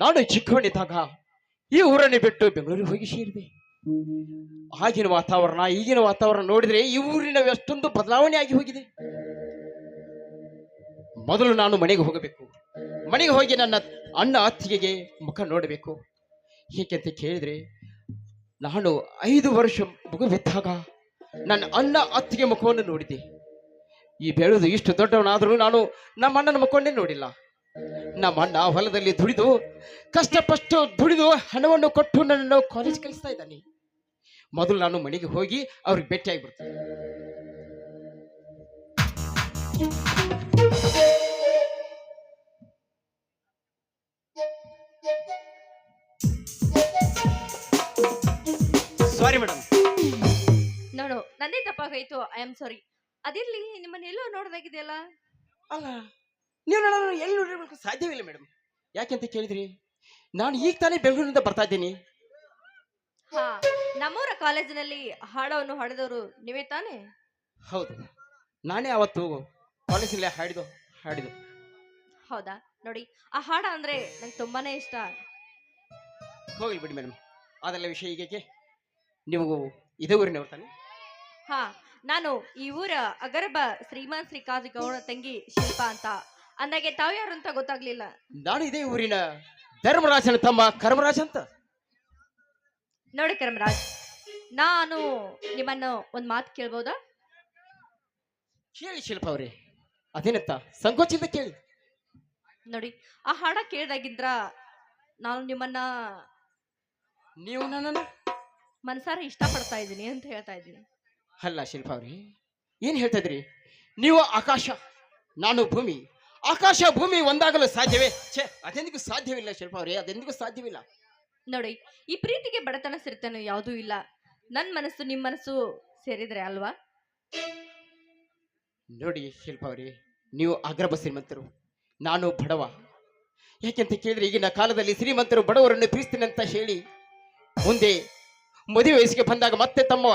ನಾನು ಚಿಕ್ಕವನಿದ್ದಾಗ ಈ ಊರನ್ನು ಬಿಟ್ಟು ಬೆಂಗಳೂರಿಗೆ ಹೋಗಿ ಸೇರಿದೆ. ಆಗಿನ ವಾತಾವರಣ ಈಗಿನ ವಾತಾವರಣ ನೋಡಿದ್ರೆ ಈ ಊರಿನ ಎಷ್ಟೊಂದು ಬದಲಾವಣೆ ಆಗಿ ಹೋಗಿದೆ. ಮೊದಲು ನಾನು ಮನೆಗೆ ಹೋಗಬೇಕು. ಮನೆಗೆ ಹೋಗಿ ನನ್ನ ಅಣ್ಣ ಅತ್ತಿಗೆಗೆ ಮುಖ ನೋಡಬೇಕು. ಏಕೆಂತ ಕೇಳಿದ್ರೆ ನಾನು 5 ವರ್ಷ ಮಗುವಿದ್ದಾಗ ನನ್ನ ಅಣ್ಣ ಅತ್ತಿಗೆ ಮುಖವನ್ನು ನೋಡಿದೆ. ಈ ಬೆಳೆದು ಇಷ್ಟು ದೊಡ್ಡವನಾದರೂ ನಾನು ನಮ್ಮ ಅಣ್ಣನ ಮುಖವನ್ನೇ ನೋಡಿಲ್ಲ. ನಮ್ಮ ಅಣ್ಣ ಹೊಲದಲ್ಲಿ ದುಡಿದು ಕಷ್ಟಪಟ್ಟು ದುಡಿದು ಹಣವನ್ನು ಕೊಟ್ಟು ನನ್ನನ್ನು ಕಾಲೇಜ್ ಕಲಿಸ್ತಾ ಇದ್ದಾನೆ. ಮೊದಲು ನಾನು ಮನೆಗೆ ಹೋಗಿ ಅವ್ರಿಗೆ ಭೇಟಿಯಾಗಿಬಿಡ್ತೇನೆ. Sorry madam. ನೋಡು, ನಂದೇ ತಪ್ಪಾಗೋಯ್ತು. I am sorry. ಅದಿರ್ಲಿ, ನಿಮ್ಮನ್ನ ಎಲ್ಲೋ ನೋಡ್ದಾಗಿದೆಯಲ್ಲ. ಅಲ್ಲ, ನೀವು ನಾನು ಎಲ್ಲಿ ನೋಡಿರ್ಬೇಕು ಸಾಧ್ಯವಿಲ್ಲ ಮೇಡಮ್. ಯಾಕೆಂತ ಕೇಳಿದ್ರಿ, ನಾನು ಈಗ ತಾನೇ ಬೆಂಗಳೂರಿನಿಂದ ಬರ್ತಾ ಇದ್ದೀನಿ. ಹಾ, ನಮ್ಮೂರ ಕಾಲೇಜಿನಲ್ಲಿ ಹಾಡವನ್ನು ಹಾಡಿದವರು ನೀವೇ ತಾನೇ? ಹೌದು, ನಾನೇ ಅವತ್ತು ಕಾಲೇಜಿನಲ್ಲಿ ಹಾಡಿದು. ಹೌದಾ? ನೋಡಿ, ಆ ಹಾಡ ಅಂದ್ರೆ ನಂಗೆ ತುಂಬಾನೇ ಇಷ್ಟ. ಹೋಗ್ಲಿ ಬಿಡಿ ಮೇಡಮ್, ಅದೆಲ್ಲ ವಿಷಯ ಈಗೇಕೆ. ನೀವು ಇದೇ ಊರಿನವ್ರು ತಾನೆ? ಹಾ, ನಾನು ಈ ಊರ ಅಗರ್ಭ ಶ್ರೀಮಾನ್ ಶ್ರೀಕಾಂತ್ ಗೌಡ ತಂಗಿ ಶಿಲ್ಪ ಅಂತ. ಅಂದಾಗೆ ತಾವು ಯಾರು ಅಂತ ಗೊತ್ತಾಗ್ಲಿಲ್ಲ. ನಾನು ಇದೇ ಊರಿನ ಧರ್ಮರಾಜನ ತಮ್ಮ ಕರ್ಮರಾಜ್ ಅಂತ. ನೋಡಿ ಕರ್ಮರಾಜ್, ನಾನು ನಿಮ್ಮನ್ನು ಒಂದ್ ಮಾತು ಕೇಳ್ಬೋದಾ? ಕೇಳಿ ಶಿಲ್ಪ ಅವ್ರೆ, ಅದೇನಂತ ಸಂಕೋಚದಿಂದ ಕೇಳಿ. ನೋಡಿ, ಆ ಹಾಡ ಕೇಳ್ದಾಗಿಂದ್ರ ನಾನು ನಿಮ್ಮನ್ನ ನೀವು ನನ್ನನ್ನು ಮನಸಾರ ಇಷ್ಟಪಡ್ತಾ ಇದ್ದೀನಿ ಅಂತ ಹೇಳ್ತಾ ಇದ್ದೀನಿ. ಅಲ್ಲ ಶಿಲ್ಪ ಅವ್ರಿ, ಏನ್ ಹೇಳ್ತಾ ಇದ್ರಿ ನೀವು? ಆಕಾಶ, ನಾನು ಭೂಮಿ. ಆಕಾಶ ಭೂಮಿ ಒಂದಾಗಲು ಸಾಧ್ಯವೇ? ಅದೆಂದಿಗೂ ಸಾಧ್ಯವಿಲ್ಲ ಶಿಲ್ಪ ಅವ್ರೆ, ಅದೆಂದಿಗೂ ಸಾಧ್ಯವಿಲ್ಲ. ನೋಡಿ, ಈ ಪ್ರೀತಿಗೆ ಬಡತನ ಸಿರಿತನ ಯಾವುದೂ ಇಲ್ಲ. ನನ್ನ ಮನಸ್ಸು ನಿಮ್ಮ ಮನಸ್ಸು ಸೇರಿದ್ರೆ ಅಲ್ವಾ? ನೋಡಿ ಶಿಲ್ಪ ಅವ್ರಿ, ನೀವು ಅಗ್ರಭ ಶ್ರೀಮಂತರು, ನಾನು ಬಡವ. ಯಾಕೆಂತ ಕೇಳಿದ್ರೆ ಈಗಿನ ಕಾಲದಲ್ಲಿ ಶ್ರೀಮಂತರು ಬಡವರನ್ನು ಪ್ರೀತಿಸ್ತೀನಿ ಅಂತ ಹೇಳಿ ಮುಂದೆ ಮದುವೆ ವಯಸ್ಸಿಗೆ ಬಂದಾಗ ಮತ್ತೆ ತಮ್ಮ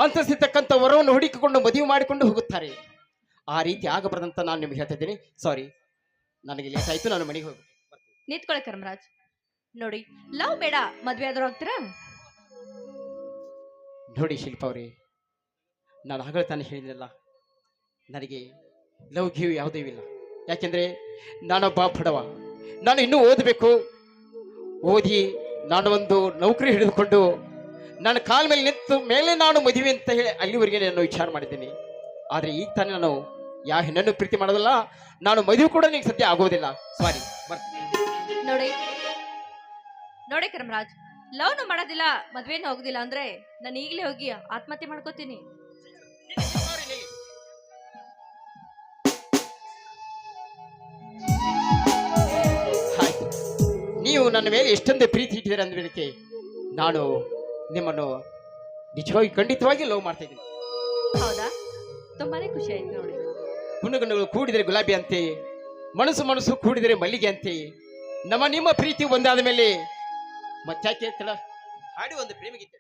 ಅಂತಸ್ತಿರ್ತಕ್ಕಂಥ ವರವನ್ನು ಹುಡುಕಿಕೊಂಡು ಮದುವೆ ಮಾಡಿಕೊಂಡು ಹೋಗುತ್ತಾರೆ. ಆ ರೀತಿ ಆಗಬಾರ್ದಂತ ನಾನು ನಿಮ್ಗೆ ಹೇಳ್ತಾ ಇದ್ದೀನಿ. ಸಾರಿ, ನನಗೆ ಲೇಟ್ ಆಯ್ತು, ನಾನು ಮನೆಗೆ ಹೋಗಿ ನಿಂತ್ಕೊಳ್ಳಿ ಕರ್ಮರಾಜ್. ನೋಡಿ, ಲವ್ ಬೇಡ, ಮದ್ವೆ ಆದ್ರೂ ಆಗ್ತೀರಾ? ನೋಡಿ ಶಿಲ್ಪ ಅವ್ರಿ, ನಾನು ಆಗಲೇ ತಾನೇ ಹೇಳಿದ್ನಲ್ಲ, ನನಗೆ ಲವ್ ಗಿವ್ ಯಾವುದೂ ಇಲ್ಲ. ಯಾಕೆಂದ್ರೆ ನಾನೊಬ್ಬ ಬಡವ. ನಾನು ಇನ್ನೂ ಓದಬೇಕು. ಓದಿ ನಾನು ಒಂದು ನೌಕರಿ ಹಿಡಿದುಕೊಂಡು ನನ್ನ ಕಾಲ ಮೇಲೆ ನಿಂತು ಮೇಲೆ ನಾನು ಮದುವೆ ಅಂತ ಹೇಳಿ ಅಲ್ಲಿವರೆಗೆ ನಾನು ವಿಚಾರ ಮಾಡಿದ್ದೀನಿ. ಆದರೆ ಈಗ ತಾನೇ ನಾನು ಯಾವ ಹೆಣ್ಣನ್ನು ಪ್ರೀತಿ ಮಾಡೋದಲ್ಲ, ನಾನು ಮದುವೆ ಕೂಡ ನಿಮಗೆ ಸದ್ಯ ಆಗೋದಿಲ್ಲ. ಸಾರಿ, ಬರ್ತೀನಿ. ನೋಡಿ ಕರ್ಮರಾಜ್, ಲವ್ನು ಮಾಡೋದಿಲ್ಲ, ಮದ್ವೆನೂ ಹೋಗೋದಿಲ್ಲ ಅಂದ್ರೆ ನಾನು ಈಗಲೇ ಹೋಗಿ ಆತ್ಮಹತ್ಯೆ ಮಾಡ್ಕೋತೀನಿ. ನೀವು ನನ್ನ ಮೇಲೆ ಎಷ್ಟೊಂದು ಪ್ರೀತಿ ಇಟ್ಟಿದ್ದೀರ ಅಂದ್ಮೇಲೆ ನಾನು ನಿಮ್ಮನ್ನು ನಿಜವಾಗಿ ಖಂಡಿತವಾಗಿ ಲವ್ ಮಾಡ್ತಾ ಇದ್ದೀನಿ. ಹೌದಾ? ತುಂಬಾನೇ ಖುಷಿ ಆಯ್ತು. ನೋಡಿ, ಗುಣಗಳು ಕೂಡಿದರೆ ಗುಲಾಬಿ ಅಂತೆ, ಮನಸ್ಸು ಕೂಡಿದರೆ ಮಲ್ಲಿಗೆ ಅಂತೆ. ನಿಮ್ಮ ಪ್ರೀತಿ ಒಂದಾದ ಮೇಲೆ ಮತ್ತೆ ಹಾಡಿ ಒಂದು ಪ್ರೇಮಿಗಿದ್ದೆ.